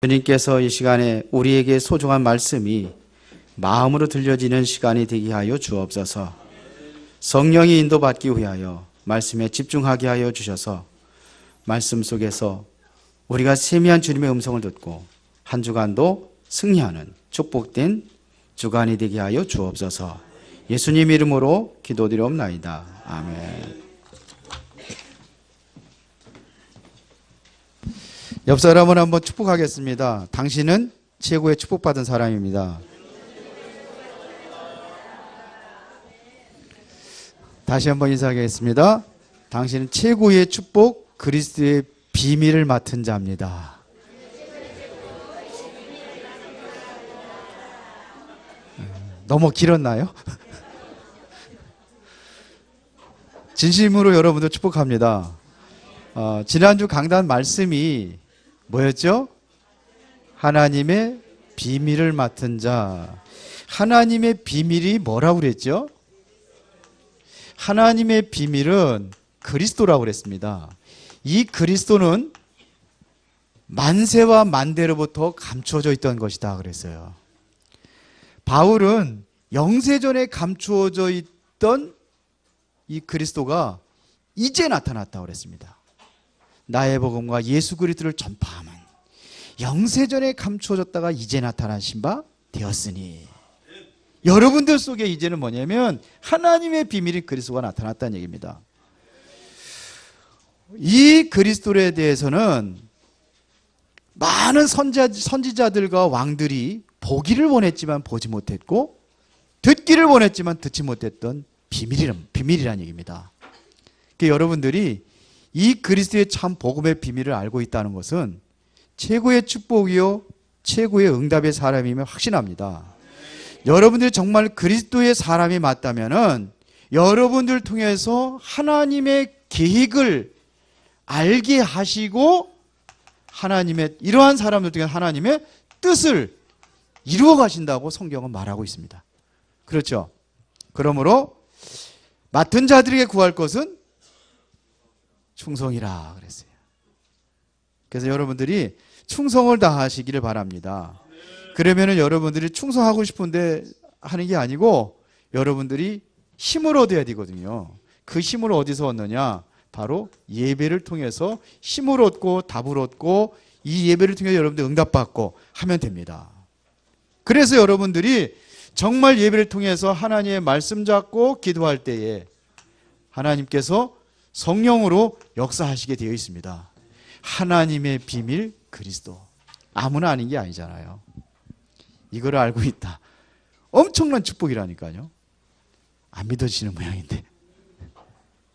주님께서 이 시간에 우리에게 소중한 말씀이 마음으로 들려지는 시간이 되게 하여 주옵소서. 성령이 인도받기 위하여 말씀에 집중하게 하여 주셔서 말씀 속에서 우리가 세미한 주님의 음성을 듣고 한 주간도 승리하는 축복된 주간이 되게 하여 주옵소서. 예수님 이름으로 기도드리옵나이다. 아멘. 옆 사람을 한번 축복하겠습니다. 당신은 최고의 축복받은 사람입니다. 다시 한번 인사하겠습니다. 당신은 최고의 축복, 그리스도의 비밀을 맡은 자입니다. 너무 길었나요? 진심으로 여러분들 축복합니다. 지난주 강단 말씀이 뭐였죠? 하나님의 비밀을 맡은 자. 하나님의 비밀이 뭐라고 그랬죠? 하나님의 비밀은 그리스도라고 그랬습니다. 이 그리스도는 만세와 만대로부터 감추어져 있던 것이다 그랬어요. 바울은 영세전에 감추어져 있던 이 그리스도가 이제 나타났다고 그랬습니다. 나의 복음과 예수 그리스도를 전파하면 영세전에 감추어졌다가 이제 나타나신 바 되었으니, 여러분들 속에 이제는 뭐냐면 하나님의 비밀인 그리스도가 나타났다는 얘기입니다. 이 그리스도에 대해서는 많은 선지자들과 왕들이 보기를 원했지만 보지 못했고 듣기를 원했지만 듣지 못했던 비밀이라는 얘기입니다. 그러니까 여러분들이 이 그리스도의 참 복음의 비밀을 알고 있다는 것은 최고의 축복이요 최고의 응답의 사람임을 확신합니다. 여러분들이 정말 그리스도의 사람이 맞다면은 여러분들 통해서 하나님의 계획을 알게 하시고 하나님의 이러한 사람들 중에 하나님의 뜻을 이루어 가신다고 성경은 말하고 있습니다. 그렇죠? 그러므로 맡은 자들에게 구할 것은 충성이라 그랬어요. 그래서 여러분들이 충성을 다하시기를 바랍니다. 그러면은 여러분들이 충성하고 싶은데 하는 게 아니고 여러분들이 힘을 얻어야 되거든요. 그 힘을 어디서 얻느냐? 바로 예배를 통해서 힘을 얻고 답을 얻고 이 예배를 통해 여러분들 응답받고 하면 됩니다. 그래서 여러분들이 정말 예배를 통해서 하나님의 말씀 잡고 기도할 때에 하나님께서 성령으로 역사하시게 되어 있습니다. 하나님의 비밀 그리스도. 아무나 아는 게 아니잖아요. 이걸 알고 있다. 엄청난 축복이라니까요. 안 믿어지는 모양인데.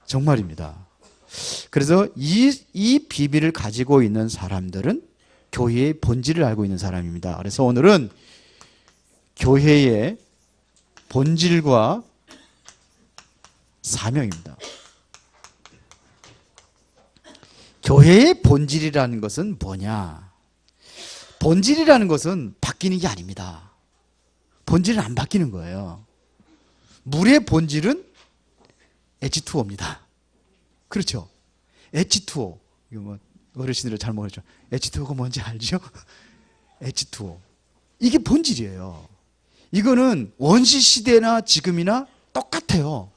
정말입니다. 그래서 이 비밀을 가지고 있는 사람들은 교회의 본질을 알고 있는 사람입니다. 그래서 오늘은 교회의 본질과 사명입니다. 교회의 본질이라는 것은 뭐냐? 본질이라는 것은 바뀌는 게 아닙니다. 본질은 안 바뀌는 거예요. 물의 본질은 H2O입니다. 그렇죠? H2O. 이거 뭐 어르신들은 잘 모르죠. H2O가 뭔지 알죠? H2O. 이게 본질이에요. 이거는 원시 시대나 지금이나 똑같아요.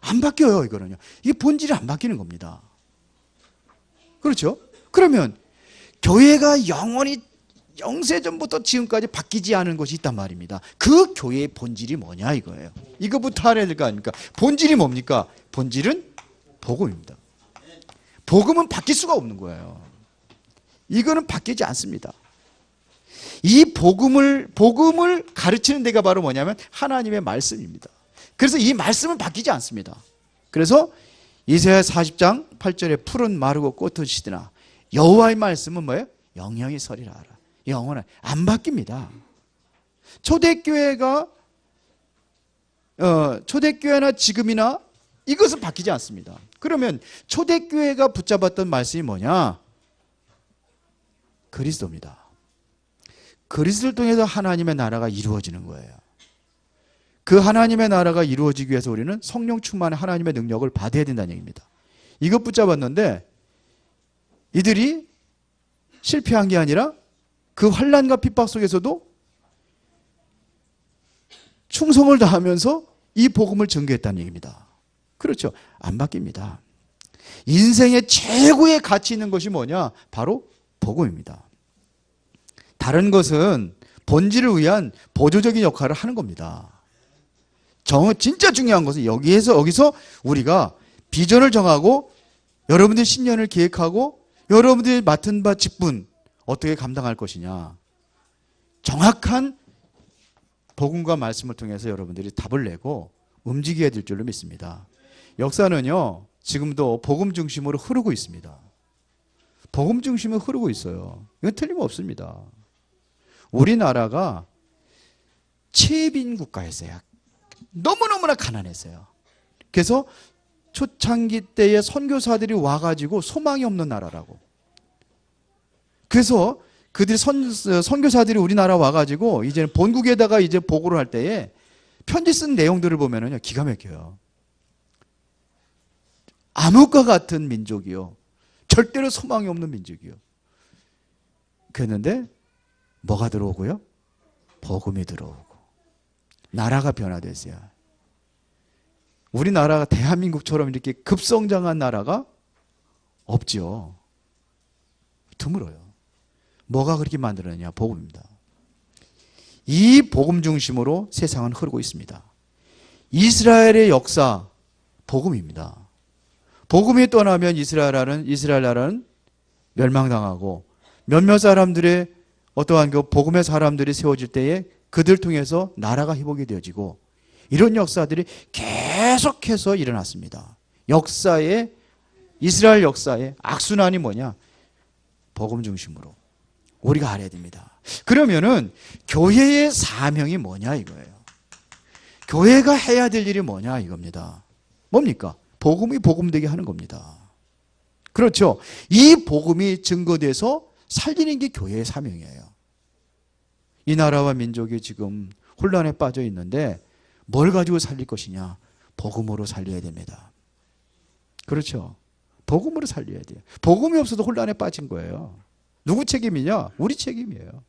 안 바뀌어요, 이거는요. 이게 본질이 안 바뀌는 겁니다. 그렇죠? 그러면 교회가 영원히 영세전부터 지금까지 바뀌지 않은 것이 있단 말입니다. 그 교회의 본질이 뭐냐 이거예요. 이거부터 알아야 될 거 아닙니까? 본질이 뭡니까? 본질은 복음입니다. 복음은 바뀔 수가 없는 거예요. 이거는 바뀌지 않습니다. 이 복음을 가르치는 데가 바로 뭐냐면 하나님의 말씀입니다. 그래서 이 말씀은 바뀌지 않습니다. 그래서 이사야 40장 8절에 푸른 마르고 꽃은 시드나 여호와의 말씀은 뭐예요? 영영이 서리라 하라. 영원한 안 바뀝니다. 초대교회나 지금이나 이것은 바뀌지 않습니다. 그러면 초대교회가 붙잡았던 말씀이 뭐냐? 그리스도입니다. 그리스도를 통해서 하나님의 나라가 이루어지는 거예요. 그 하나님의 나라가 이루어지기 위해서 우리는 성령 충만의 하나님의 능력을 받아야 된다는 얘기입니다. 이것 붙잡았는데 이들이 실패한 게 아니라 그 환난과 핍박 속에서도 충성을 다하면서 이 복음을 전개했다는 얘기입니다. 그렇죠. 안 바뀝니다. 인생의 최고의 가치 있는 것이 뭐냐? 바로 복음입니다. 다른 것은 본질을 위한 보조적인 역할을 하는 겁니다. 진짜 중요한 것은 여기서 우리가 비전을 정하고 여러분들이 신년을 계획하고 여러분들이 맡은 바 직분 어떻게 감당할 것이냐. 정확한 복음과 말씀을 통해서 여러분들이 답을 내고 움직여야 될 줄로 믿습니다. 역사는요, 지금도 복음 중심으로 흐르고 있습니다. 복음 중심으로 흐르고 있어요. 이건 틀림없습니다. 우리나라가 체빈 국가였어요. 너무너무나 가난했어요. 그래서 초창기 때에 선교사들이 와가지고 소망이 없는 나라라고. 그래서 그들이 선교사들이 우리나라 와가지고 이제 본국에다가 이제 보고를 할 때에 편지 쓴 내용들을 보면은요, 기가 막혀요. 암흑과 같은 민족이요. 절대로 소망이 없는 민족이요. 그랬는데 뭐가 들어오고요? 복음이 들어오고 나라가 변화됐어요. 우리나라가 대한민국처럼 이렇게 급성장한 나라가 없죠. 드물어요. 뭐가 그렇게 만들었냐? 복음입니다. 이 복음 중심으로 세상은 흐르고 있습니다. 이스라엘의 역사, 복음입니다. 복음이 떠나면 이스라엘 나라는 멸망당하고 몇몇 사람들의 어떠한 그 복음의 사람들이 세워질 때에 그들 통해서 나라가 회복이 되어지고 이런 역사들이 계속해서 일어났습니다. 이스라엘 역사의 악순환이 뭐냐? 복음 중심으로 우리가 알아야 됩니다. 그러면은 교회의 사명이 뭐냐 이거예요. 교회가 해야 될 일이 뭐냐 이겁니다. 뭡니까? 복음이 복음되게 하는 겁니다. 그렇죠. 이 복음이 증거돼서 살리는 게 교회의 사명이에요. 이 나라와 민족이 지금 혼란에 빠져 있는데 뭘 가지고 살릴 것이냐? 복음으로 살려야 됩니다. 그렇죠. 복음으로 살려야 돼요. 복음이 없어도 혼란에 빠진 거예요. 누구 책임이냐? 우리 책임이에요.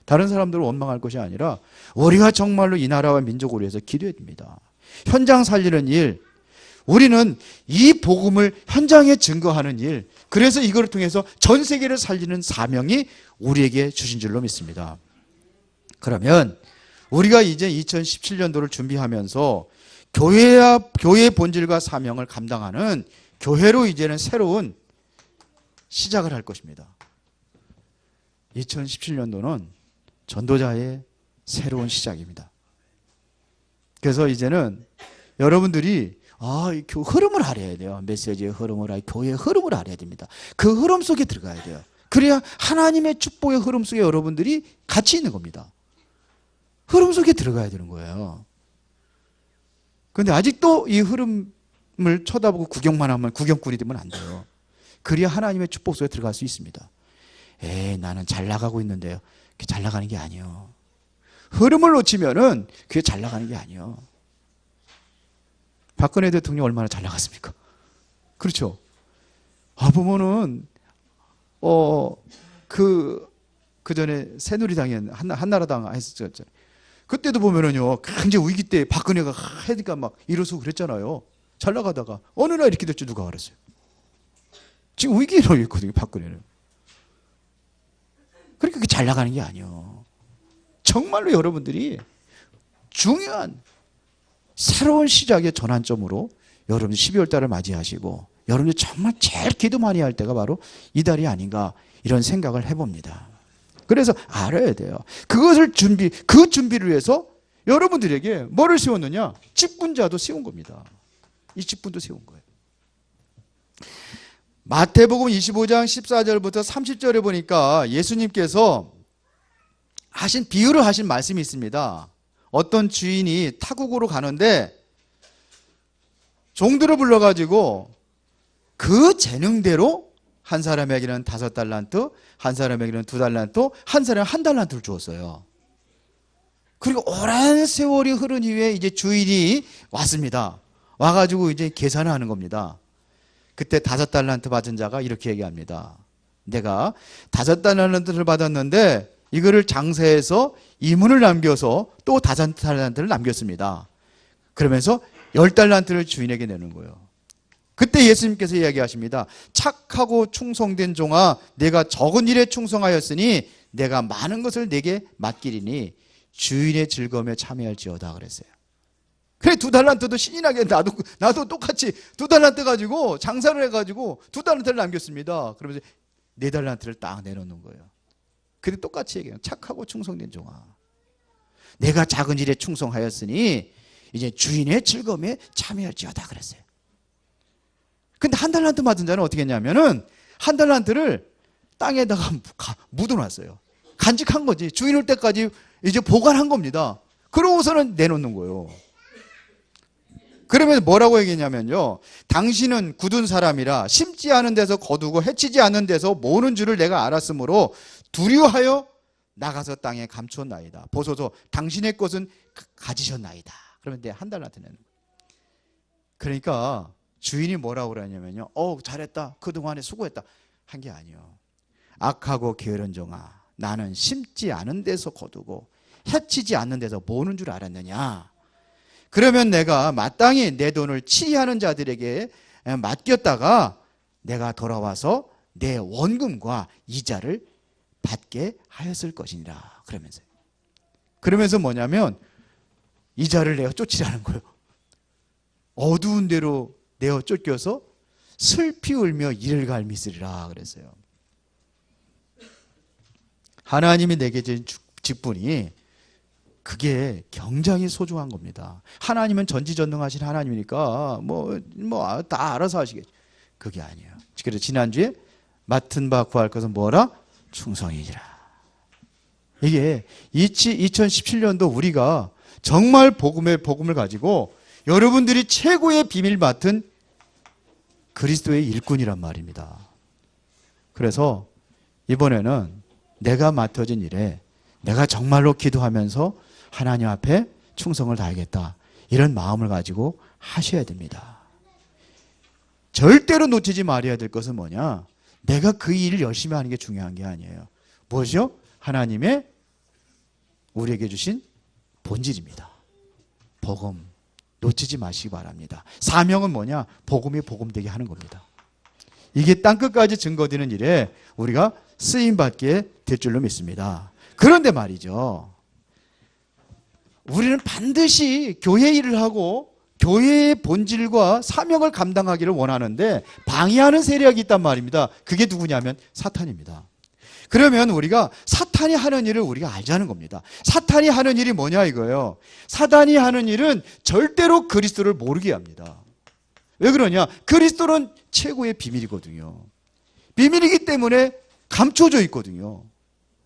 다른 사람들을 원망할 것이 아니라 우리가 정말로 이 나라와 민족을 위해서 기도해야 됩니다. 현장 살리는 일, 우리는 이 복음을 현장에 증거하는 일, 그래서 이걸 통해서 전 세계를 살리는 사명이 우리에게 주신 줄로 믿습니다. 그러면 우리가 이제 2017년도를 준비하면서 교회의 본질과 사명을 감당하는 교회로 이제는 새로운 시작을 할 것입니다. 2017년도는 전도자의 새로운 시작입니다. 그래서 이제는 여러분들이 그 흐름을 알아야 돼요. 메시지의 흐름을 교회의 흐름을 알아야 됩니다. 그 흐름 속에 들어가야 돼요. 그래야 하나님의 축복의 흐름 속에 여러분들이 같이 있는 겁니다. 흐름 속에 들어가야 되는 거예요. 그런데 아직도 이 흐름을 쳐다보고 구경만 하면 구경꾼이 되면 안 돼요. 그래야 하나님의 축복 속에 들어갈 수 있습니다. 나는 잘 나가고 있는데요. 그게 잘 나가는 게 아니에요. 흐름을 놓치면은 그게 잘 나가는 게 아니에요. 박근혜 대통령 얼마나 잘 나갔습니까? 그렇죠. 보면은 그 전에 새누리당이 한나라당 했었죠. 그때도 보면은요, 굉장히 위기 때 박근혜가 하니까 막 일어서고 그랬잖아요. 잘 나가다가 어느 날 이렇게 될지 누가 알았어요. 지금 위기에 놓여 있거든요, 박근혜는. 그러니까 그게 잘 나가는 게 아니에요. 정말로 여러분들이 중요한 새로운 시작의 전환점으로 여러분 12월 달을 맞이하시고 여러분이 정말 제일 기도 많이 할 때가 바로 이 달이 아닌가 이런 생각을 해봅니다. 그래서 알아야 돼요. 그 준비를 위해서 여러분들에게 뭐를 세웠느냐? 직분자도 세운 겁니다. 이 직분도 세운 거예요. 마태복음 25장 14절부터 30절에 보니까 예수님께서 비유를 하신 말씀이 있습니다. 어떤 주인이 타국으로 가는데 종들을 불러가지고 그 재능대로 한 사람에게는 5달란트, 한 사람에게는 2달란트, 한 사람에게는 1달란트를 주었어요. 그리고 오랜 세월이 흐른 이후에 이제 주인이 왔습니다. 와가지고 이제 계산을 하는 겁니다. 그때 5달란트 받은 자가 이렇게 얘기합니다. 내가 5달란트를 받았는데 이거를 장사해서 이문을 남겨서 또 5달란트를 남겼습니다. 그러면서 10달란트를 주인에게 내는 거예요. 그때 예수님께서 이야기하십니다. 착하고 충성된 종아, 내가 적은 일에 충성하였으니 내가 많은 것을 내게 맡기리니 주인의 즐거움에 참여할지어다 그랬어요. 그래 2달란트도 신이 나게 나도 똑같이 2달란트 가지고 장사를 해가지고 2달란트를 남겼습니다. 그러면서 4달란트를 딱 내놓는 거예요. 그래 똑같이 얘기해요. 착하고 충성된 종아, 내가 작은 일에 충성하였으니 이제 주인의 즐거움에 참여할지어다 그랬어요. 근데 1달란트 받은 자는 어떻게 했냐면은 1달란트를 땅에다가 묻어놨어요. 간직한 거지. 주인 올 때까지 이제 보관한 겁니다. 그러고서는 내놓는 거예요. 그러면 뭐라고 얘기했냐면요, 당신은 굳은 사람이라 심지 않은 데서 거두고 해치지 않는 데서 모으는 줄을 내가 알았으므로 두려워하여 나가서 땅에 감추었나이다. 보소서 당신의 것은 가지셨나이다. 그러면 내 1달란트 내는 거예요. 그러니까 주인이 뭐라고 그러냐면요, 잘했다, 그동안에 수고했다 한 게 아니에요. 악하고 게으른 종아, 나는 심지 않은 데서 거두고 해치지 않는 데서 모으는 줄 알았느냐. 그러면 내가 마땅히 내 돈을 치이하는 자들에게 맡겼다가 내가 돌아와서 내 원금과 이자를 받게 하였을 것이니라. 그러면서 뭐냐면 이자를 내어 쫓으라는 거예요. 어두운 데로 내어 쫓겨서 슬피 울며 이를 갈미쓰리라 그랬어요. 하나님이 내게 준 직분이 그게 굉장히 소중한 겁니다. 하나님은 전지전능하신 하나님이니까 다 알아서 하시겠죠. 그게 아니에요. 그래서 지난주에 맡은 바 구할 것은 뭐라? 충성이니라. 이게 2017년도 우리가 정말 복음을 가지고 여러분들이 최고의 비밀 맡은 그리스도의 일꾼이란 말입니다. 그래서 이번에는 내가 맡아진 일에 내가 정말로 기도하면서 하나님 앞에 충성을 다하겠다, 이런 마음을 가지고 하셔야 됩니다. 절대로 놓치지 말아야 될 것은 뭐냐? 내가 그 일을 열심히 하는 게 중요한 게 아니에요. 무엇이요? 하나님의 우리에게 주신 본질입니다. 복음 놓치지 마시기 바랍니다. 사명은 뭐냐? 복음이 복음되게 하는 겁니다. 이게 땅끝까지 증거되는 일에 우리가 쓰임받게 될 줄로 믿습니다. 그런데 말이죠, 우리는 반드시 교회 일을 하고 교회의 본질과 사명을 감당하기를 원하는데 방해하는 세력이 있단 말입니다. 그게 누구냐면 사탄입니다. 그러면 우리가 사탄이 하는 일을 우리가 알자는 겁니다. 사탄이 하는 일이 뭐냐 이거예요. 사탄이 하는 일은 절대로 그리스도를 모르게 합니다. 왜 그러냐? 그리스도는 최고의 비밀이거든요. 비밀이기 때문에 감춰져 있거든요.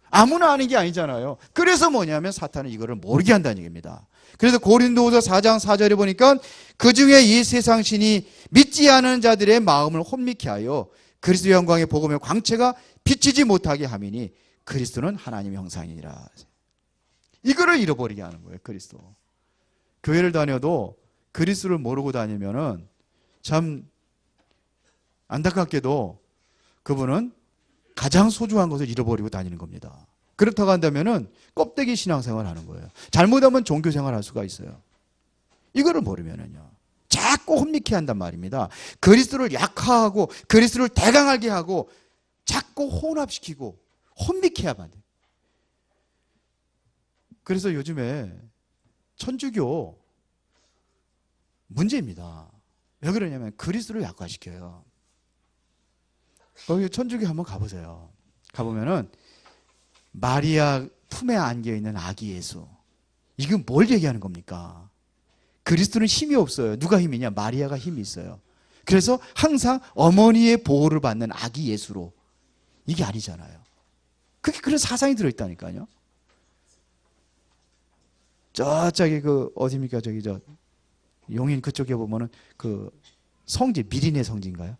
아무나 아는 게 아니잖아요. 그래서 뭐냐면 사탄은 이거를 모르게 한다는 얘기입니다. 그래서 고린도후서 4장 4절에 보니까 그중에 이 세상 신이 믿지 않은 자들의 마음을 혼미케 하여 그리스도 영광의 복음의 광채가 비치지 못하게 함이니 그리스도는 하나님의 형상이니라. 이거를 잃어버리게 하는 거예요. 그리스도. 교회를 다녀도 그리스도를 모르고 다니면은 참 안타깝게도 그분은 가장 소중한 것을 잃어버리고 다니는 겁니다. 그렇다고 한다면은 껍데기 신앙생활을 하는 거예요. 잘못하면 종교생활을 할 수가 있어요. 이거를 모르면은요, 자꾸 혼미케 한단 말입니다. 그리스도를 약화하고 그리스도를 대강하게 하고 자꾸 혼합시키고 혼미케 하면 안 돼요. 그래서 요즘에 천주교 문제입니다. 왜 그러냐면 그리스도를 약화시켜요. 거기 천주교 한번 가보세요. 가보면은 마리아 품에 안겨있는 아기 예수, 이건 뭘 얘기하는 겁니까? 그리스도는 힘이 없어요. 누가 힘이냐? 마리아가 힘이 있어요. 그래서 항상 어머니의 보호를 받는 아기 예수로, 이게 아니잖아요. 그게 그런 사상이 들어있다니까요. 저기 어디입니까? 용인 그쪽에 보면은 그 성지, 미리네 성지인가요?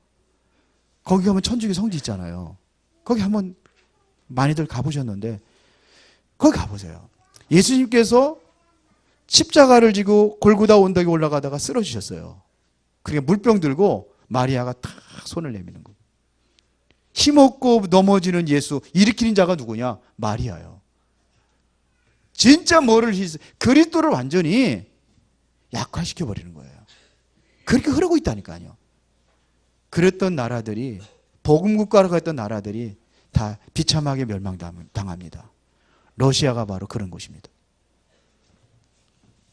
거기 가면 천주교 성지 있잖아요. 거기 한번 많이들 가보셨는데 거기 가보세요. 예수님께서 십자가를 지고 골고다 언덕에 올라가다가 쓰러지셨어요. 그러니까 물병 들고 마리아가 탁 손을 내미는 거예요. 힘없고 넘어지는 예수 일으키는 자가 누구냐? 마리아요. 진짜 뭐를 그리스도를 완전히 약화시켜버리는 거예요. 그렇게 흐르고 있다니까요. 그랬던 나라들이, 복음국가로 갔던 나라들이 다 비참하게 멸망당합니다. 러시아가 바로 그런 곳입니다.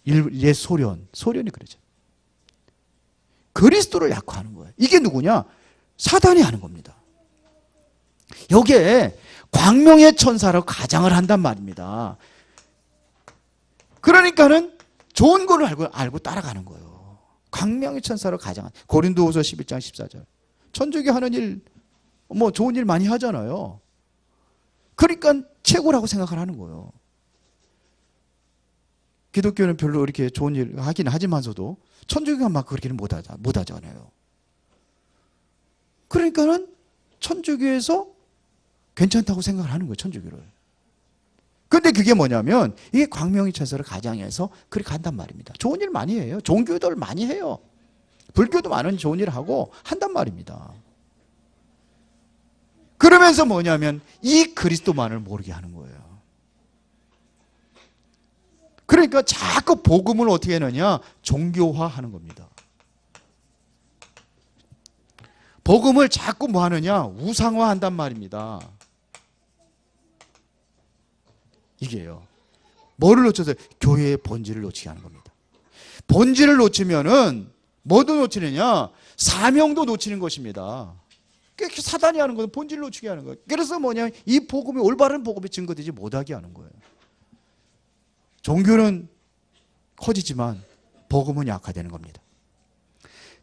옛 소련이 그러죠. 그리스도를 약화하는 거예요. 이게 누구냐? 사단이 하는 겁니다. 여기에 광명의 천사라고 가장을 한단 말입니다. 그러니까는 좋은 거를 알고 따라가는 거예요. 광명의 천사로 가장. 고린도후서 11장 14절. 천주교 하는 일, 뭐 좋은 일 많이 하잖아요. 그러니까 최고라고 생각을 하는 거예요. 기독교는 별로 이렇게 좋은 일 하긴 하지만서도 천주교가 막 그렇게는 못 하잖아요. 그러니까는 천주교에서 괜찮다고 생각을 하는 거예요, 천주교를. 근데 그게 뭐냐면 이게 광명의 천사를 가장해서 그렇게 간단 말입니다. 좋은 일 많이 해요. 종교들 많이 해요. 불교도 많은 좋은 일을 하고 한단 말입니다. 그러면서 뭐냐면 이 그리스도만을 모르게 하는 거예요. 그러니까 자꾸 복음을 어떻게 하느냐? 종교화하는 겁니다. 복음을 자꾸 뭐 하느냐? 우상화한단 말입니다. 이게요. 뭐를 놓쳐서? 교회의 본질을 놓치게 하는 겁니다. 본질을 놓치면은 뭐도 놓치느냐? 사명도 놓치는 것입니다. 그러니까 사단이 하는 것은 본질을 놓치게 하는 거예요. 그래서 뭐냐? 이 복음이 올바른 복음이 증거되지 못하게 하는 거예요. 종교는 커지지만 복음은 약화되는 겁니다.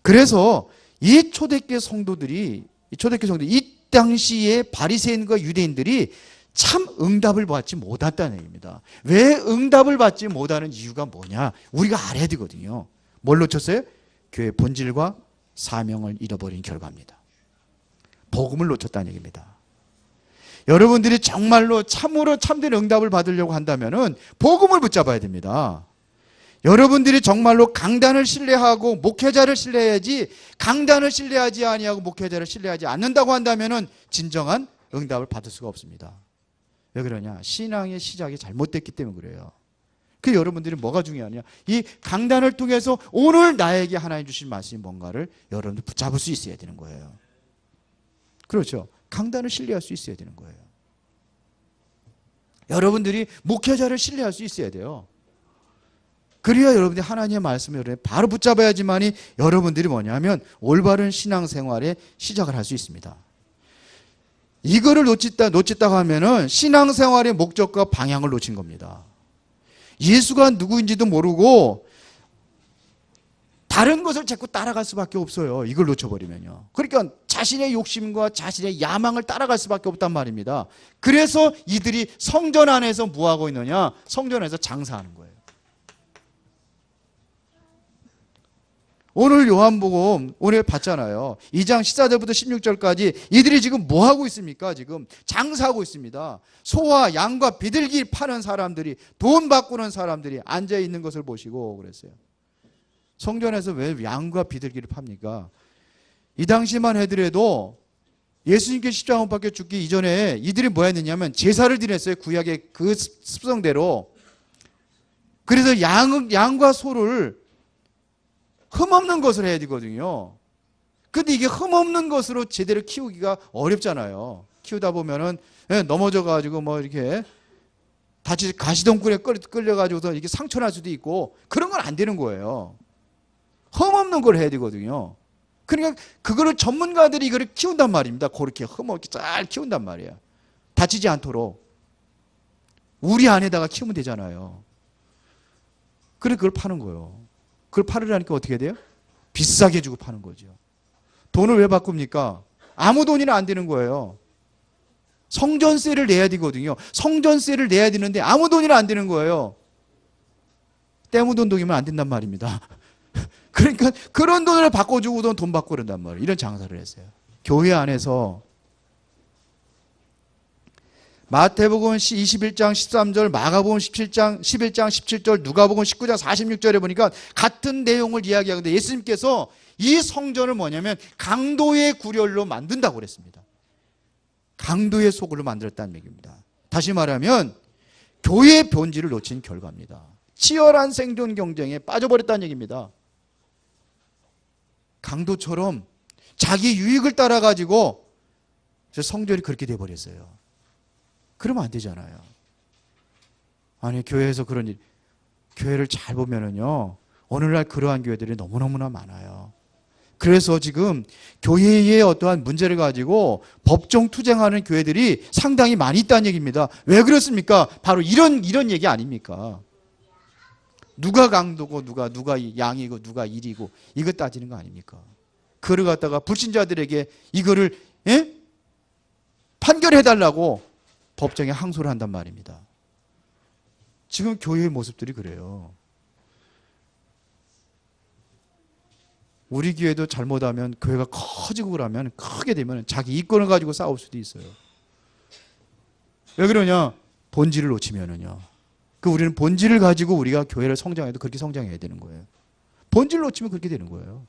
그래서 이 초대교회 성도들이 이 당시에 바리새인과 유대인들이 참 응답을 받지 못했다는 얘기입니다. 왜 응답을 받지 못하는 이유가 뭐냐? 우리가 알아야 되거든요. 뭘 놓쳤어요? 교회의 본질과 사명을 잃어버린 결과입니다. 복음을 놓쳤다는 얘기입니다. 여러분들이 정말로 참으로 참된 응답을 받으려고 한다면은 복음을 붙잡아야 됩니다. 여러분들이 정말로 강단을 신뢰하고 목회자를 신뢰해야지, 강단을 신뢰하지 아니하고 목회자를 신뢰하지 않는다고 한다면은 진정한 응답을 받을 수가 없습니다. 왜 그러냐? 신앙의 시작이 잘못됐기 때문에 그래요. 그 여러분들이 뭐가 중요하냐? 이 강단을 통해서 오늘 나에게 하나님 주신 말씀이 뭔가를 여러분들 붙잡을 수 있어야 되는 거예요. 그렇죠? 강단을 신뢰할 수 있어야 되는 거예요. 여러분들이 목회자를 신뢰할 수 있어야 돼요. 그래야 여러분들이 하나님의 말씀을 바로 붙잡아야지만이 여러분들이 뭐냐면 올바른 신앙생활의 시작을 할 수 있습니다. 이거를 놓쳤다고 하면은 신앙생활의 목적과 방향을 놓친 겁니다. 예수가 누구인지도 모르고 다른 것을 자꾸 따라갈 수밖에 없어요. 이걸 놓쳐버리면요. 그러니까 자신의 욕심과 자신의 야망을 따라갈 수밖에 없단 말입니다. 그래서 이들이 성전 안에서 뭐하고 있느냐? 성전 안에서 장사하는 거예요. 오늘 요한복음 오늘 봤잖아요. 2장 14절부터 16절까지 이들이 지금 뭐하고 있습니까? 지금 장사하고 있습니다. 소와 양과 비둘기 파는 사람들이, 돈 바꾸는 사람들이 앉아있는 것을 보시고 그랬어요. 성전에서 왜 양과 비둘기를 팝니까? 이 당시만 해더라도 예수님께 십자가 못 박혀 죽기 이전에 이들이 뭐 했느냐면 제사를 드렸어요. 구약의 그 습성대로. 그래서 양과 소를 흠없는 것을 해야 되거든요. 근데 이게 흠없는 것으로 제대로 키우기가 어렵잖아요. 키우다 보면은 넘어져가지고 뭐 이렇게 다시 가시덤불에 끌려가지고서 이게 상처 날 수도 있고 그런 건 안 되는 거예요. 흠없는 걸 해야 되거든요. 그러니까 그거를 전문가들이 이거를 키운단 말입니다. 그렇게 흠없게 잘 키운단 말이에요. 다치지 않도록. 우리 안에다가 키우면 되잖아요. 그래 그걸 파는 거예요. 그걸 팔으려니까 어떻게 돼요? 비싸게 주고 파는 거죠. 돈을 왜 바꿉니까? 아무 돈이나 안 되는 거예요. 성전세를 내야 되거든요. 성전세를 내야 되는데 아무 돈이나 안 되는 거예요. 떼묻은 돈이면 안 된단 말입니다. 그러니까 그런 돈을 바꿔주고 돈 받고 그런단 말이에요. 이런 장사를 했어요. 교회 안에서 마태복음 21장 13절, 마가복음 11장 17절, 누가복음 19장 46절에 보니까 같은 내용을 이야기하는데 예수님께서 이 성전을 뭐냐면 강도의 구렬로 만든다고 그랬습니다. 강도의 소굴로 만들었다는 얘기입니다. 다시 말하면 교회의 본질을 놓친 결과입니다. 치열한 생존 경쟁에 빠져버렸다는 얘기입니다. 강도처럼 자기 유익을 따라가지고 성전이 그렇게 돼버렸어요. 그러면 안 되잖아요. 아니, 교회에서 그런 일, 교회를 잘 보면은요, 오늘날 그러한 교회들이 너무너무나 많아요. 그래서 지금 교회의 어떠한 문제를 가지고 법정 투쟁하는 교회들이 상당히 많이 있다는 얘기입니다. 왜 그렇습니까? 바로 이런 얘기 아닙니까? 누가 강도고 누가 양이고 누가 일이고 이거 따지는 거 아닙니까? 그걸 갖다가 불신자들에게 이거를 판결해달라고 법정에 항소를 한단 말입니다. 지금 교회의 모습들이 그래요. 우리 교회도 잘못하면 교회가 커지고 그러면 크게 되면 자기 이권을 가지고 싸울 수도 있어요. 왜 그러냐? 본질을 놓치면은요. 우리는 본질을 가지고 우리가 교회를 성장해도 그렇게 성장해야 되는 거예요. 본질을 놓치면 그렇게 되는 거예요.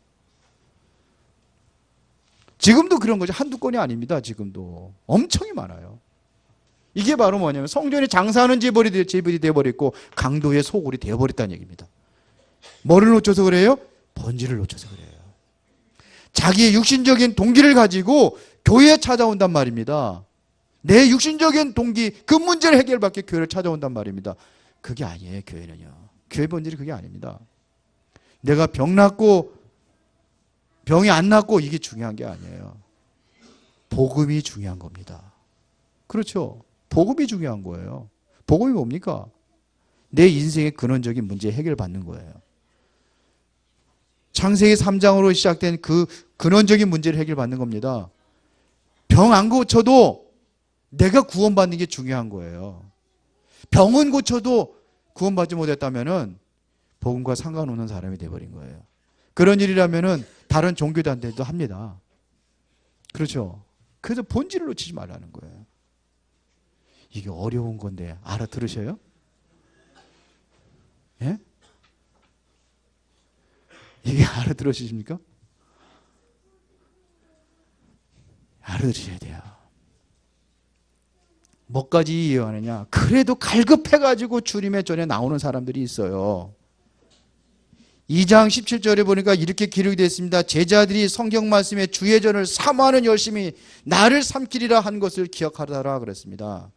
지금도 그런 거죠. 한두 건이 아닙니다. 지금도 엄청이 많아요. 이게 바로 뭐냐면 성전에 장사하는 재벌이 되어버렸고 강도의 소굴이 되어버렸다는 얘기입니다. 뭐를 놓쳐서 그래요? 본질을 놓쳐서 그래요. 자기의 육신적인 동기를 가지고 교회에 찾아온단 말입니다. 내 육신적인 동기, 그 문제를 해결받기 교회를 찾아온단 말입니다. 그게 아니에요, 교회는요. 교회 본질이 그게 아닙니다. 내가 병 낫고 병이 안 낫고 이게 중요한 게 아니에요. 복음이 중요한 겁니다. 그렇죠. 복음이 중요한 거예요. 복음이 뭡니까? 내 인생의 근원적인 문제 해결받는 거예요. 창세기 3장으로 시작된 그 근원적인 문제를 해결받는 겁니다. 병 안 고쳐도 내가 구원받는 게 중요한 거예요. 병은 고쳐도 구원받지 못했다면은 복음과 상관없는 사람이 돼버린 거예요. 그런 일이라면은 다른 종교단체도 합니다. 그렇죠. 그래서 본질을 놓치지 말라는 거예요. 이게 어려운 건데 알아들으셔요? 예? 이게 알아들으십니까? 알아들으셔야 돼요. 뭐까지 이해하느냐? 그래도 갈급해가지고 주님의 전에 나오는 사람들이 있어요. 2장 17절에 보니까 이렇게 기록이 되어 있습니다. 제자들이 성경 말씀에 주의 전을 사모하는 열심히 나를 삼키리라 한 것을 기억하라 그랬습니다.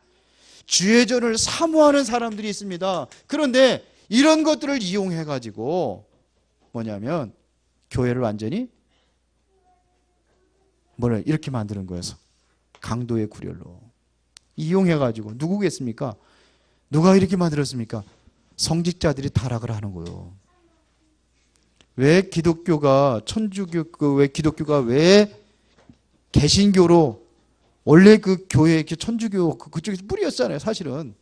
주의 전을 사모하는 사람들이 있습니다. 그런데 이런 것들을 이용해가지고 뭐냐면 교회를 완전히 이렇게 만드는 거예요. 강도의 구렬로 이용해가지고. 누구겠습니까? 누가 이렇게 만들었습니까? 성직자들이 타락을 하는 거예요. 왜 기독교가 왜 기독교가 왜 개신교로 원래 그 교회 천주교 그쪽에서 뿌리였잖아요. 사실은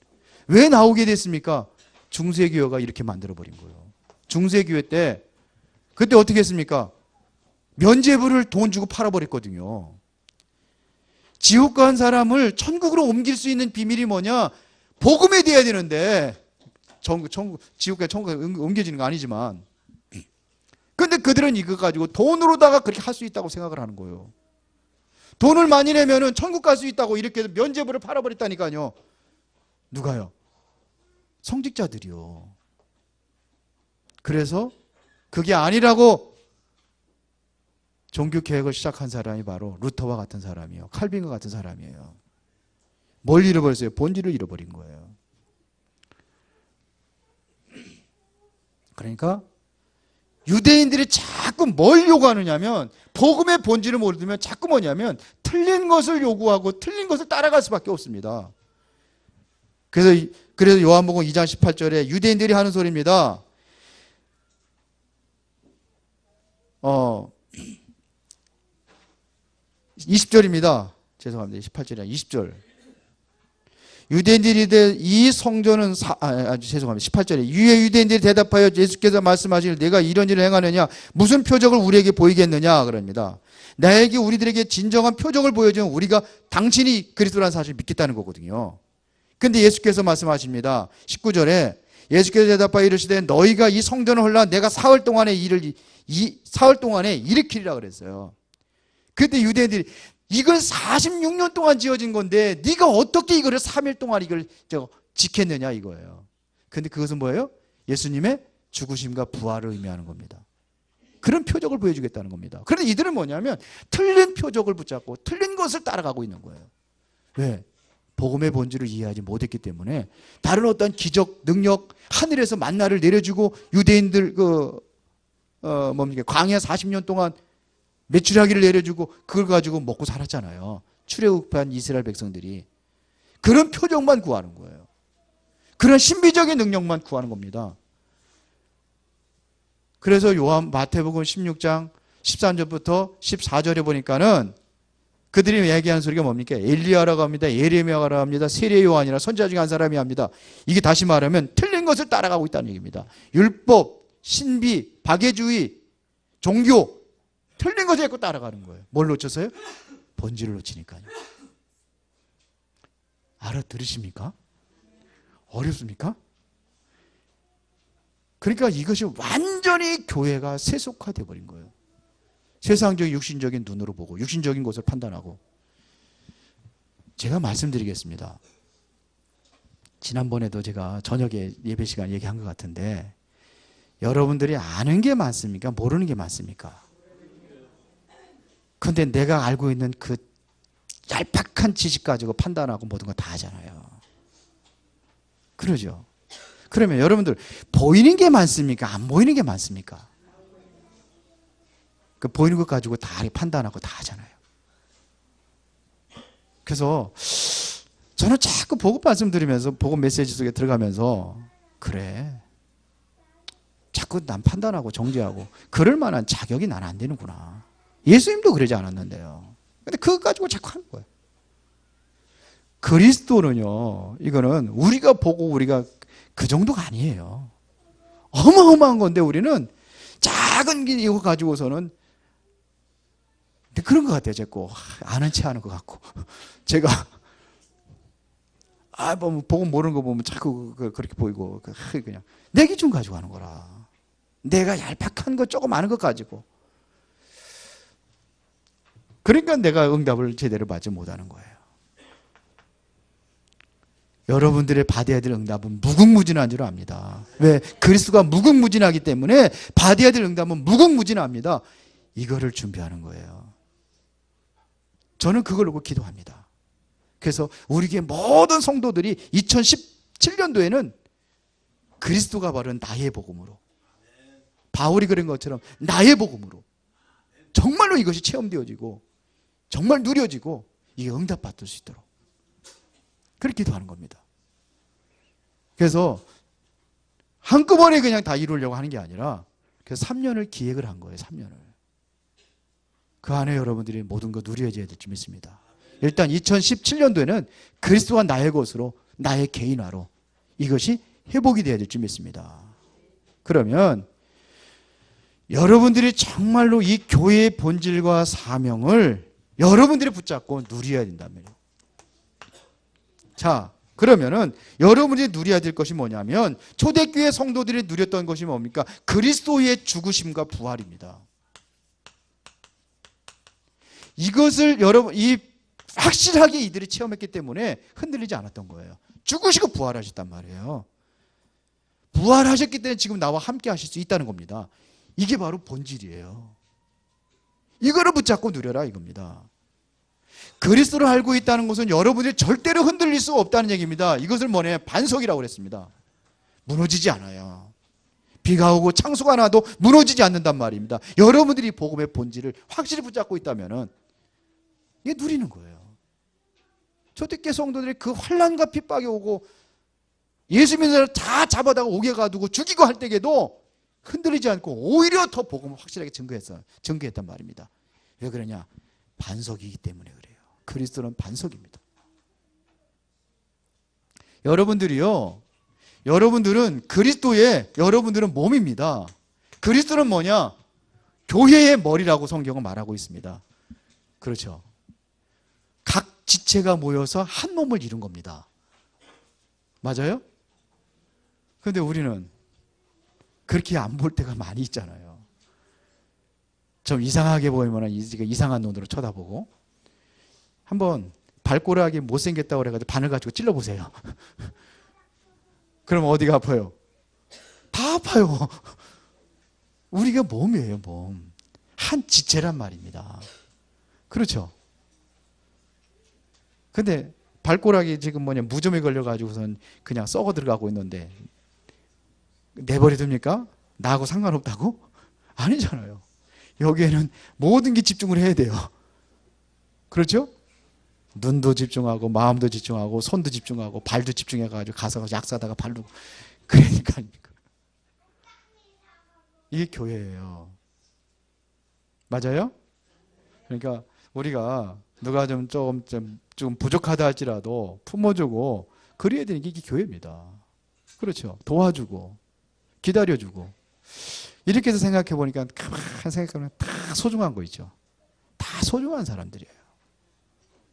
왜 나오게 됐습니까? 중세교회가 이렇게 만들어버린 거예요. 중세교회 때 그때 어떻게 했습니까? 면죄부를 돈 주고 팔아버렸거든요. 지옥 간 사람을 천국으로 옮길 수 있는 비밀이 뭐냐? 복음에 대해야 되는데 지옥과 천국에 옮겨지는 거 아니지만 근데 그들은 이거 가지고 돈으로다가 그렇게 할 수 있다고 생각을 하는 거예요. 돈을 많이 내면은 천국 갈 수 있다고 이렇게 해서 면죄부를 팔아버렸다니까요. 누가요? 성직자들이요. 그래서 그게 아니라고 종교 개혁을 시작한 사람이 바로 루터와 같은 사람이에요. 칼빈과 같은 사람이에요. 뭘 잃어버렸어요? 본질을 잃어버린 거예요. 그러니까 유대인들이 자꾸 뭘 요구하느냐면 복음의 본질을 모르면 자꾸 뭐냐면 틀린 것을 요구하고 틀린 것을 따라갈 수밖에 없습니다. 그래서 요한복음 2장 18절에 유대인들이 하는 소리입니다. 20절입니다. 죄송합니다. 18절이 아니라 20절. 유대인들이 이 성전은 죄송합니다. 18절에 유대인들이 대답하여 예수께서 말씀하시길 내가 이런 일을 행하느냐 무슨 표적을 우리에게 보이겠느냐 그럽니다. 나에게 우리들에게 진정한 표적을 보여주면 우리가 당신이 그리스도라는 사실을 믿겠다는 거거든요. 근데 예수께서 말씀하십니다. 19절에 예수께서 대답하여 이르시되 너희가 이 성전을 헐라 내가 사흘 동안에 일으키리라 그랬어요. 그때 유대인들이 이걸 46년 동안 지어진 건데 네가 어떻게 이거를 3일 동안 이걸 지켰느냐 이거예요. 근데 그것은 뭐예요? 예수님의 죽으심과 부활을 의미하는 겁니다. 그런 표적을 보여주겠다는 겁니다. 그런데 이들은 뭐냐면 틀린 표적을 붙잡고 틀린 것을 따라가고 있는 거예요. 왜? 복음의 본질을 이해하지 못했기 때문에 다른 어떤 기적, 능력, 하늘에서 만나를 내려주고 유대인들 광야 40년 동안 메추라기를 내려주고 그걸 가지고 먹고 살았잖아요. 출애굽한 이스라엘 백성들이. 그런 표적만 구하는 거예요. 그런 신비적인 능력만 구하는 겁니다. 그래서 마태복음 16장 13절부터 14절에 보니까는 그들이 얘기하는 소리가 뭡니까? 엘리야라고 합니다. 예레미야라고 합니다. 세례 요한이라 선지자 중에 한 사람이 합니다. 이게 다시 말하면 틀린 것을 따라가고 있다는 얘기입니다. 율법, 신비, 박애주의, 종교 틀린 것을 자꾸 따라가는 거예요. 뭘 놓쳤어요? 본질을 놓치니까요. 알아들으십니까? 어렵습니까? 그러니까 이것이 완전히 교회가 세속화되어 버린 거예요. 세상적인 육신적인 눈으로 보고 육신적인 것을 판단하고. 제가 말씀드리겠습니다. 지난번에도 제가 저녁에 예배 시간 얘기한 것 같은데 여러분들이 아는 게 많습니까? 모르는 게 많습니까? 그런데 내가 알고 있는 그 얄팍한 지식 가지고 판단하고 모든 거 다 하잖아요. 그러죠? 그러면 여러분들 보이는 게 많습니까? 안 보이는 게 많습니까? 그 보이는 것 가지고 다 판단하고 다 하잖아요. 그래서 저는 자꾸 복음 말씀 드리면서 복음 메시지 속에 들어가면서 그래 자꾸 난 판단하고 정죄하고 그럴 만한 자격이 난 안 되는구나. 예수님도 그러지 않았는데요. 근데 그거 가지고 자꾸 하는 거예요. 그리스도는요, 이거는 우리가 보고 우리가 그 정도가 아니에요. 어마어마한 건데 우리는 작은 이거 가지고서는 그런 것 같아요. 자꾸 아는 체 하는 것 같고 제가 뭐 보고 모르는 거 보면 자꾸 그렇게 보이고 그냥 내 기준 가지고 하는 거라. 내가 얄팍한 거 조금 아는 것 가지고. 그러니까 내가 응답을 제대로 받지 못하는 거예요. 여러분들의 받아야 될 응답은 무궁무진한 줄 압니다. 왜? 그리스도가 무궁무진하기 때문에 받아야 될 응답은 무궁무진합니다. 이거를 준비하는 거예요. 저는 그걸 놓고 기도합니다. 그래서 우리 교회 모든 성도들이 2017년도에는 그리스도가 바른 나의 복음으로, 바울이 그런 것처럼 나의 복음으로 정말로 이것이 체험되어지고 정말 누려지고 이게 응답받을 수 있도록 그렇게 기도하는 겁니다. 그래서 한꺼번에 그냥 다 이루려고 하는 게 아니라 그래서 3년을 기획을 한 거예요. 3년을. 그 안에 여러분들이 모든 거 누려져야 될 줄 믿습니다. 일단 2017년도에는 그리스도와 나의 것으로 나의 개인화로 이것이 회복이 되어야 될 줄 믿습니다. 그러면 여러분들이 정말로 이 교회의 본질과 사명을 여러분들이 붙잡고 누려야 된다면, 자, 그러면은 여러분이 누려야 될 것이 뭐냐면 초대교회 성도들이 누렸던 것이 뭡니까? 그리스도의 죽으심과 부활입니다. 이것을 여러분 확실하게 이들이 체험했기 때문에 흔들리지 않았던 거예요. 죽으시고 부활하셨단 말이에요. 부활하셨기 때문에 지금 나와 함께 하실 수 있다는 겁니다. 이게 바로 본질이에요. 이거를 붙잡고 누려라 이겁니다. 그리스도를 알고 있다는 것은 여러분들이 절대로 흔들릴 수 없다는 얘기입니다. 이것을 뭐냐? 반석이라고 그랬습니다. 무너지지 않아요. 비가 오고 창수가 나도 무너지지 않는단 말입니다. 여러분들이 복음의 본질을 확실히 붙잡고 있다면 이게 누리는 거예요. 초대교회 성도들이 그 환난과 핍박이 오고 예수 믿는 사람을 다 잡아다가 옥에 가두고 죽이고 할 때에도 흔들리지 않고 오히려 더 복음을 확실하게 증거했단 말입니다. 왜 그러냐? 반석이기 때문에 그래요. 그리스도는 반석입니다. 여러분들은 그리스도의 여러분들은 몸입니다. 그리스도는 뭐냐? 교회의 머리라고 성경은 말하고 있습니다. 그렇죠. 각 지체가 모여서 한 몸을 이룬 겁니다. 맞아요? 그런데 우리는 그렇게 안 볼 때가 많이 있잖아요. 좀 이상하게 보이면 이상한 눈으로 쳐다보고 한번 발꼬락이 못생겼다고 그래가지고 바늘 가지고 찔러보세요. 그럼 어디가 아파요? 다 아파요. 우리가 몸이에요, 몸. 한 지체란 말입니다. 그렇죠? 근데 발가락이 지금 무좀에 걸려가지고선 그냥 썩어 들어가고 있는데 내버려 둡니까? 나하고 상관없다고? 아니잖아요. 여기에는 모든 게 집중을 해야 돼요. 그렇죠? 눈도 집중하고 마음도 집중하고 손도 집중하고 발도 집중해가지고 가서 약 사다가 바르고 그러니까 이게 교회예요. 맞아요? 그러니까 우리가 누가 좀 부족하다 할지라도 품어주고 그래야 되는 게 이게 교회입니다. 그렇죠? 도와주고 기다려주고 이렇게 해서 생각해 보니까 가만 생각하면 다 소중한 거 있죠. 다 소중한 사람들이에요.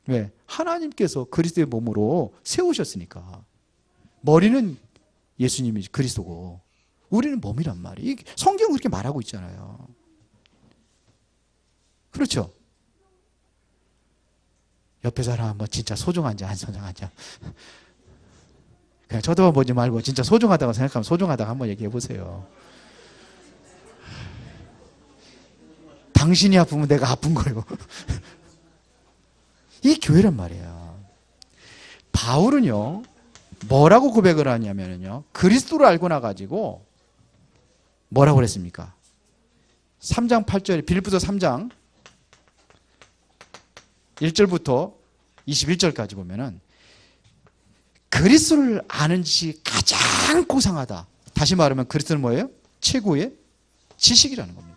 왜? 하나님께서 그리스도의 몸으로 세우셨으니까. 머리는 예수님이 그리스도고 우리는 몸이란 말이에요. 성경은 그렇게 말하고 있잖아요. 그렇죠? 옆에 사람 한번 진짜 소중한지 안 소중한지 그냥 쳐다보지 말고 진짜 소중하다고 생각하면 소중하다고 한번 얘기해 보세요. 당신이 아프면 내가 아픈 거예요. 이 교회란 말이에요. 바울은요, 뭐라고 고백을 하냐면요, 그리스도를 알고 나가지고 뭐라고 그랬습니까? 3장 8절에 빌립보서 3장 1절부터 21절까지 보면은 그리스도를 아는 지식이 가장 고상하다. 다시 말하면 그리스도는 뭐예요? 최고의 지식이라는 겁니다.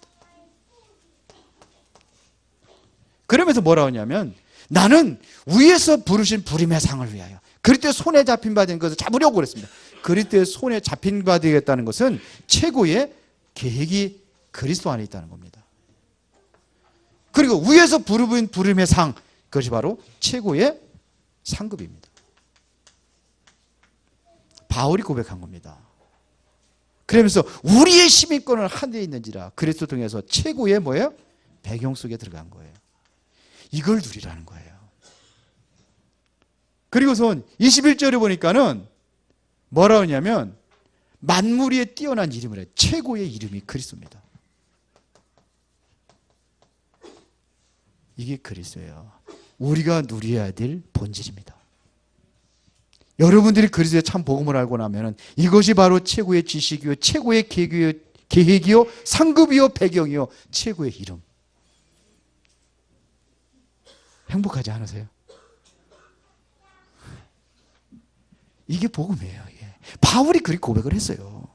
그러면서 뭐라고 하냐면 나는 위에서 부르신 부름의 상을 위하여 그리스도의 손에 잡힌 바 된 것을 잡으려고 그랬습니다. 그리스도의 손에 잡힌 바 되겠다는 것은 최고의 계획이 그리스도 안에 있다는 겁니다. 그리고 위에서 부르신 부름의 상, 그것이 바로 최고의 상급입니다. 바울이 고백한 겁니다. 그러면서 우리의 시민권을 한데 있는지라 그리스도 통해서 최고의 뭐예요? 배경 속에 들어간 거예요. 이걸 누리라는 거예요. 그리고선 21절에 보니까는 뭐라 하냐면 만물 위에 뛰어난 이름을 해요. 최고의 이름이 그리스도입니다. 이게 그리스도예요. 우리가 누려야 될 본질입니다. 여러분들이 그리스도의 참 복음을 알고 나면은 이것이 바로 최고의 지식이요, 최고의 계획이요, 상급이요, 배경이요, 최고의 이름. 행복하지 않으세요? 이게 복음이에요. 이게. 바울이 그렇게 고백을 했어요.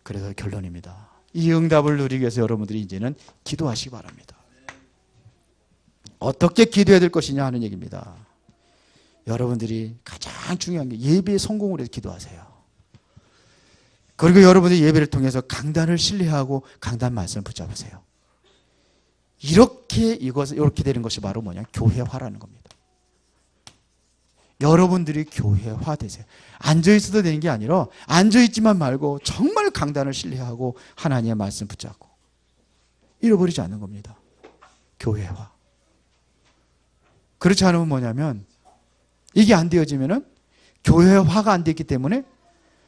그래서 결론입니다. 이 응답을 누리기 위해서 여러분들이 이제는 기도하시기 바랍니다. 어떻게 기도해야 될 것이냐 하는 얘기입니다. 여러분들이 가장 중요한 게 예배의 성공을 위해서 기도하세요. 그리고 여러분들이 예배를 통해서 강단을 신뢰하고 강단 말씀을 붙잡으세요. 이렇게 되는 것이 바로 뭐냐? 교회화라는 겁니다. 여러분들이 교회화 되세요. 앉아있어도 되는 게 아니라 앉아있지만 말고 정말 강단을 신뢰하고 하나님의 말씀 붙잡고 잃어버리지 않는 겁니다. 교회화. 그렇지 않으면 뭐냐면 이게 안 되어지면은 교회화가 안 됐기 때문에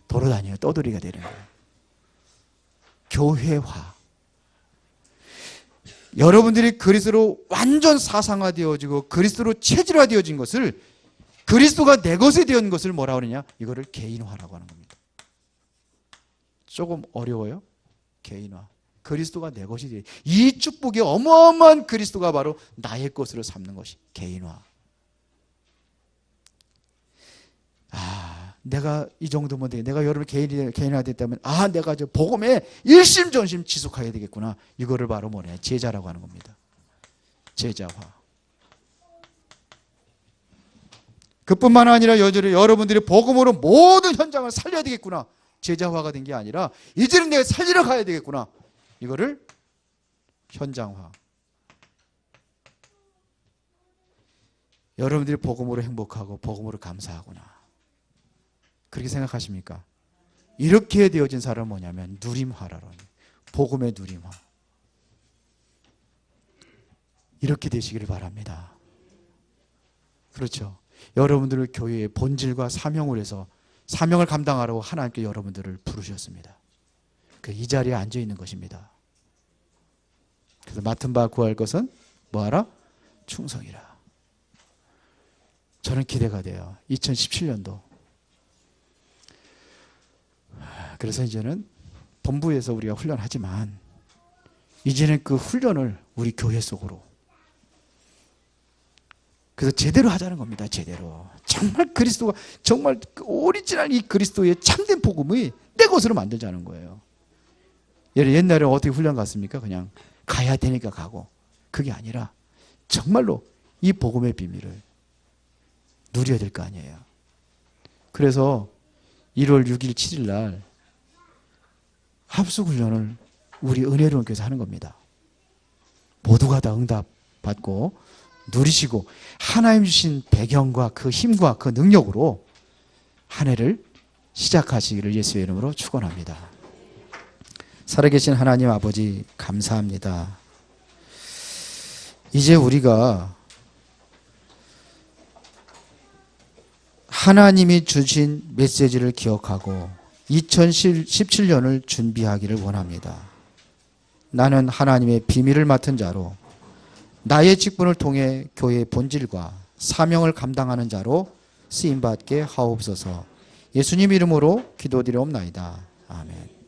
돌아다녀요. 떠돌이가 되는 거예요. 교회화. 여러분들이 그리스도로 완전 사상화되어지고 그리스도로 체질화되어진 것을 그리스도가 내 것이 되는 것을 뭐라 그러냐? 이거를 개인화라고 하는 겁니다. 조금 어려워요? 개인화. 그리스도가 내 것이 되어 이 축복이 어마어마한 그리스도가 바로 나의 것으로 삼는 것이 개인화. 내가 이 정도면 돼. 내가 여러분 개인화됐다면 내가 저 복음에 일심전심 지속해야 되겠구나. 이거를 바로 뭐냐? 제자라고 하는 겁니다. 제자화. 그뿐만 아니라 여러분들이 복음으로 모든 현장을 살려야 되겠구나. 제자화가 된 게 아니라 이제는 내가 살리러 가야 되겠구나. 이거를 현장화. 여러분들이 복음으로 행복하고 복음으로 감사하구나. 그렇게 생각하십니까? 이렇게 되어진 사람은 뭐냐면 누림화라는 복음의 누림화. 이렇게 되시기를 바랍니다. 그렇죠. 여러분들을 교회의 본질과 사명을 해서 사명을 감당하라고 하나님께 여러분들을 부르셨습니다. 이 자리에 앉아 있는 것입니다. 그래서 맡은 바 구할 것은 뭐하라? 충성이라. 저는 기대가 돼요. 2017년도. 그래서 이제는 본부에서 우리가 훈련하지만 이제는 그 훈련을 우리 교회 속으로, 그래서 제대로 하자는 겁니다. 제대로. 정말 그리스도가, 정말 오리지널 이 그리스도의 참된 복음이 내 것으로 만들자는 거예요. 옛날에 어떻게 훈련 갔습니까? 그냥 가야 되니까 가고. 그게 아니라 정말로 이 복음의 비밀을 누려야 될 거 아니에요. 그래서 1월 6일 7일 날 합숙훈련을 우리 은혜로운께서 하는 겁니다. 모두가 다 응답 받고 누리시고 하나님 주신 배경과 그 힘과 그 능력으로 한 해를 시작하시기를 예수의 이름으로 축원합니다. 살아계신 하나님 아버지 감사합니다. 이제 우리가 하나님이 주신 메시지를 기억하고 2017년을 준비하기를 원합니다. 나는 하나님의 비밀을 맡은 자로 나의 직분을 통해 교회의 본질과 사명을 감당하는 자로 쓰임받게 하옵소서. 예수님 이름으로 기도드리옵나이다. 아멘.